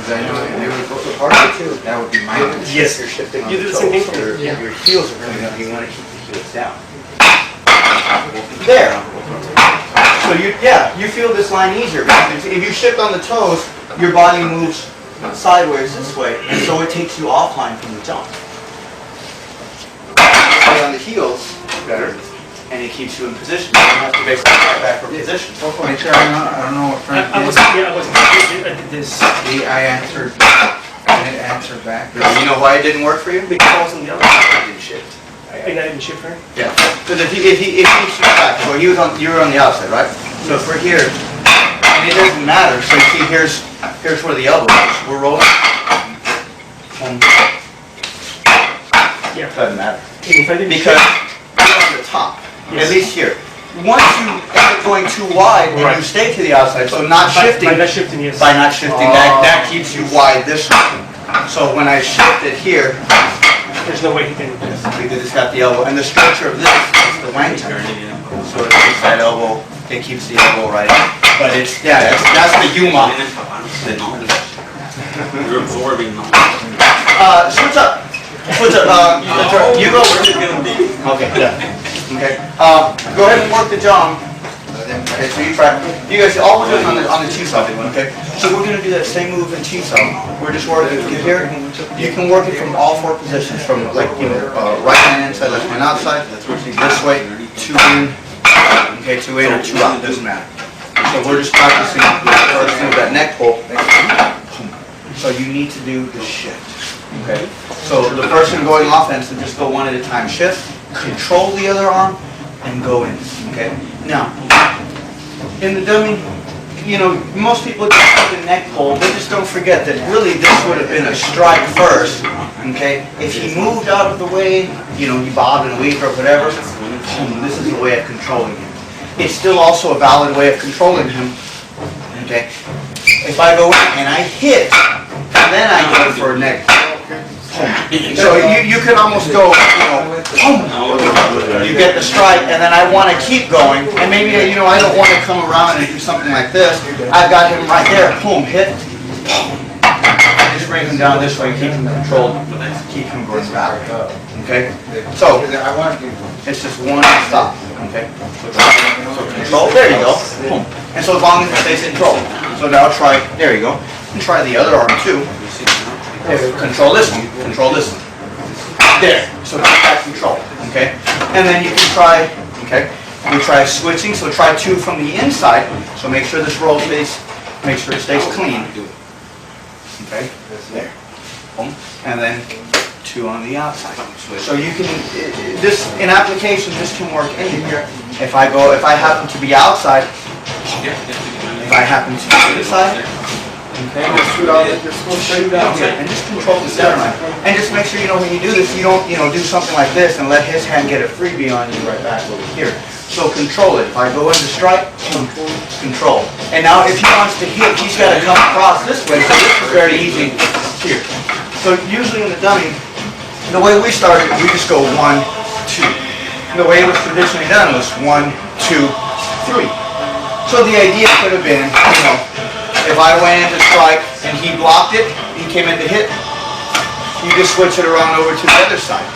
I know if they would go so hard too, that would be my Yes, you're shifting. You do the same thing for your heels are coming up, you want to keep the heels down. There. So you feel this line easier. If you shift on the toes, your body moves sideways this way, and so it takes you offline from the jump. Stay on the heels, better, and it keeps you in position. You don't have to basically right back for position. Make sure I don't know what Frank I did. wasn't, I did this. I answered. I didn't answer back. You know why it didn't work for you? Because I was on the other side. I didn't shift. And I didn't shift her? Yeah. Because if he shifts back, so you were on the outside, right? So if we're here, and it doesn't matter. So you see, here's where the elbow is. We're rolling. Yeah. Doesn't matter. And if I didn't Because you're on the top, Yes. at least here. Once you end up going too wide, and Right. you stay to the outside, so not shifting, By not shifting, yes. by not shifting, that keeps you wide this way. So when I shift it here, There's no way he can. because it's got the elbow, and the structure of this is the wang time. So it keeps that elbow, it keeps the elbow right up. But it's, that's the Yuma. You're absorbing. Switch up. Switch up. You go. Okay, okay. Go ahead and work the jump. Okay, so you try. You guys, all we're doing on the Chi Sau, okay? So we're going to do that same move in Chi Sau. We're just working here. You can work it from all four positions, from like, right hand inside, left hand outside, this way, 2 in, okay, 2 in or 2 out, doesn't matter. So we're just practicing that neck pull. So you need to do the shift, okay? So the person going offensive, just go one at a time. Shift, control the other arm, and go in, okay? Now, in the dummy, most people just do the neck pull, but just don't forget that really this would have been a strike first, okay? If he moved out of the way, you bob and weave or whatever, this is the way of controlling him. It's still also a valid way of controlling him, okay? If I go in and I hit, then I go for a neck. So you can almost go, you get the strike, and then I want to keep going, and maybe, I don't want to come around and do something like this. I've got him right there, boom, hit, just bring him down this way, keep him controlled, keep him going back, okay? So, it's just one stop, okay? So control, there you go, boom. And so as long as it stays in control. So now try, there you go, and try the other arm too. Control this one, control this one. There, so keep that control, okay? And then you can try, okay? We try switching, so try 2 from the inside, so make sure this roll stays, make sure it stays clean. Okay, there, boom. And then 2 on the outside. So you can, in application, this can work anywhere. If I happen to be outside, if I happen to be inside, okay, shoot out, and just control the center line. And just make sure, when you do this, you don't, do something like this and let his hand get a freebie on you right back over here. So control it. If I go into strike, control. And now if he wants to hit, he's got to come across this way, so this is very easy here. So usually in the dummy, the way we started, we just go 1, 2. The way it was traditionally done was 1, 2, 3. So the idea could have been, if I went into strike and he blocked it, he came in to hit, you just switch it around over to the other side.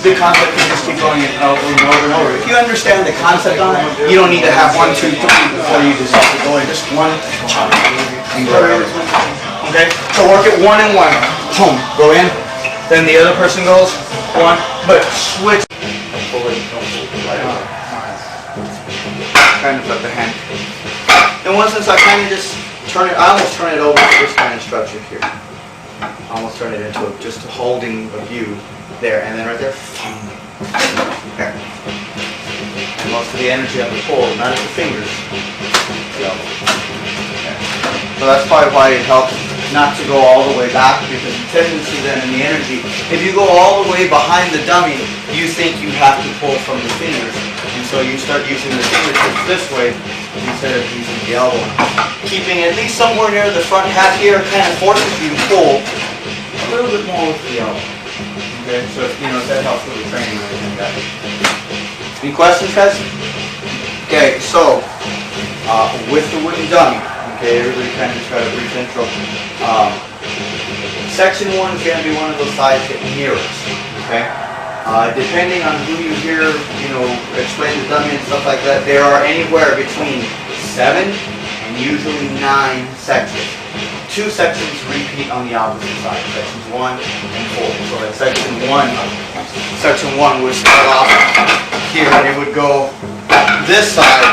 The concept is just keep going it over and over and over. If you understand the concept on it, you don't need to have 1, 2, 3 before you just have to go in. Just 1, and go over. Okay? So work it 1 and 1. Boom. Go in. Then the other person goes 1, but switch. Kind of let the hand. And once I kind of just turn it, I almost turn it over to this kind of structure here. I almost turn it into just a holding a view there, and then right there. There. And most of the energy on the pull, not at the fingers. So that's probably why it helps not to go all the way back, because the tendency then in the energy, if you go all the way behind the dummy, you think you have to pull from the fingers. And so you start using the fingertips this way instead of using the elbow. Keeping at least somewhere near the front half here kind of forces you to pull a little bit more with the elbow. Okay, so if that helps with the training or anything like that. Any questions, guys? Okay, so with the wooden dummy, okay, everybody kind of just got a brief intro. Section 1 is going to be one of those sides that mirrors, okay? Depending on who you hear, explain the dummy and stuff like that, there are anywhere between 7 and usually 9 sections. 2 sections repeat on the opposite side, sections 1 and 4. So at section 1 would start off here and it would go this side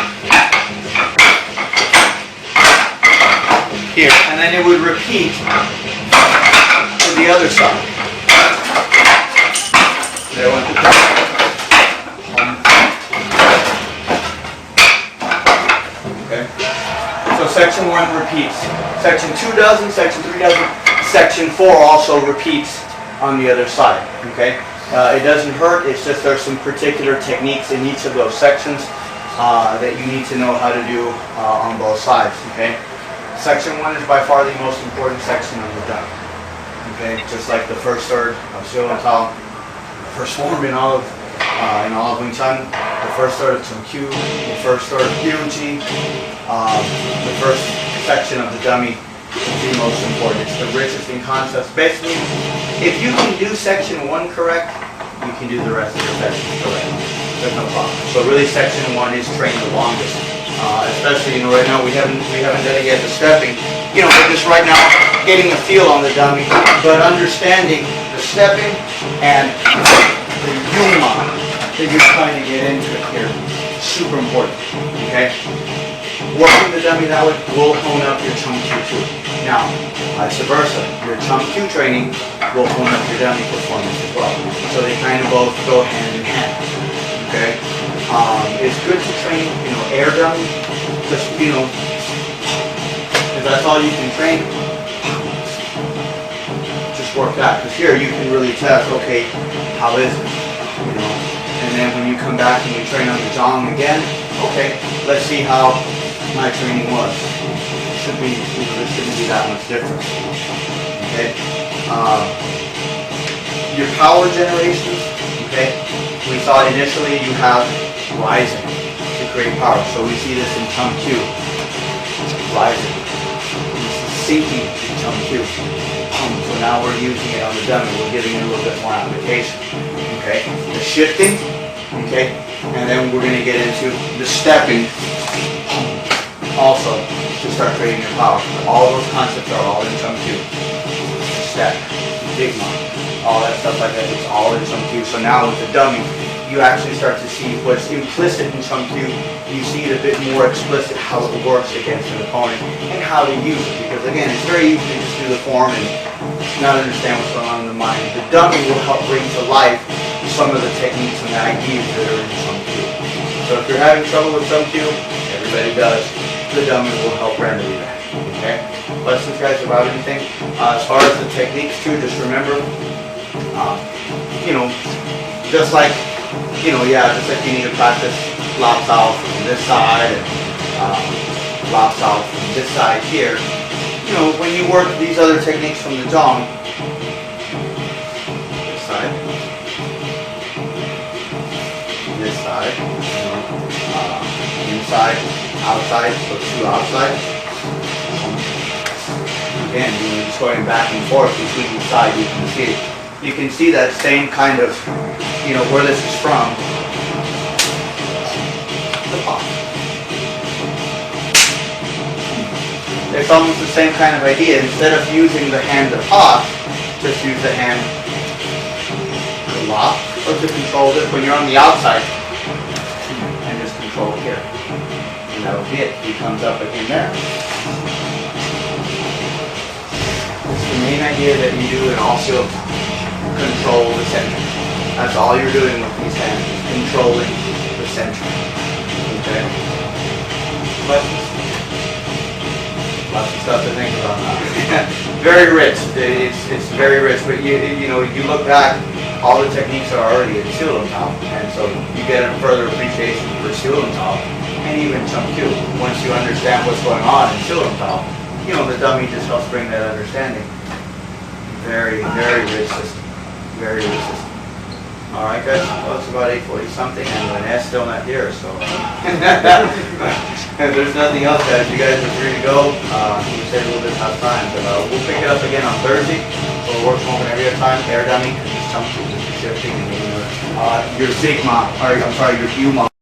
here, and then it would repeat to the other side. There went the okay. So section 1 repeats. Section 2 doesn't, section 3 doesn't, section 4 also repeats on the other side. Okay. It doesn't hurt, it's just there's some particular techniques in each of those sections that you need to know how to do on both sides. Okay. Section 1 is by far the most important section of the dummy. Okay, just like the first third of Siu and Tao, the first form in all of Wing Chun, the first third of Chung Q, the first third of Kyuji, the first section of the dummy is the most important. It's the richest in concepts. Basically, if you can do section 1 correct, you can do the rest of your sections correct. There's no problem. So really, section 1 is trained the longest. Especially, right now we haven't done it yet, the stepping. We're just right now getting a feel on the dummy, but understanding the stepping and the yuma that you're trying to get into here, super important. Okay, working the dummy that way will hone up your Chung Q too. Now, vice versa, your Chung Q training will hone up your dummy performance as well. So they kind of both go hand in hand. Okay. It's good to train, air dummy, just, if that's all you can train, just work that. Because here you can really test, okay, how is it, and then when you come back and you train on the Jong again, okay, let's see how my training was. It shouldn't be that much different. Okay. Your power generations, okay, we saw initially you have rising to create power. So we see this in Chung Q. Rising. Sinking in Chung Q. So now we're using it on the dummy. We're giving it a little bit more application. Okay. The shifting. Okay. And then we're going to get into the stepping. Also to start creating your power. All those concepts are all in Chung Q. Step. Big mom. All that stuff like that. It's all in Chung Q. So now with the dummy, you actually start to see what's implicit in Chung Q. You see it a bit more explicit how it works against an opponent and how to use it. Because again, it's very easy to just do the form and not understand what's going on in the mind. The dummy will help bring to life some of the techniques and the ideas that are in Chung Q. So if you're having trouble with Chung Q, everybody does, the dummy will help remedy that. Okay? Questions, guys, about anything? As far as the techniques too, just remember, just like just like you need to practice lop south from this side and lop south from this side here. When you work these other techniques from the Jong, this side, inside, outside, so 2 outside. Again, just going back and forth between each side, you can see that same kind of, where this is from, the pop. It's almost the same kind of idea. Instead of using the hand to pop, just use the hand to lock or to control this when you're on the outside, and just control it here. And that'll be it. He comes up again there. It's the main idea that you do in all Siu control the center. That's all you're doing with these hands, is controlling the center. Okay? Questions? Lots of stuff to think about now. Very rich. It's very rich. But you look back, all the techniques are already in Siu and Tao, and so you get a further appreciation for Siu and Tao, and even Chung Q. Once you understand what's going on in Siu and Tao, the dummy just helps bring that understanding. Very, very rich system. Very rich system. All right, guys. Well, it's about 8:40 something, and Ann's still not here, so. If there's nothing else, guys, you guys are free to go. You say a little bit tough time, but we'll pick it up again on Thursday. We'll work from home whenever you have time. Air dummy, because some schools are shifting and maybe your Sigma, or I'm sorry, your U mom.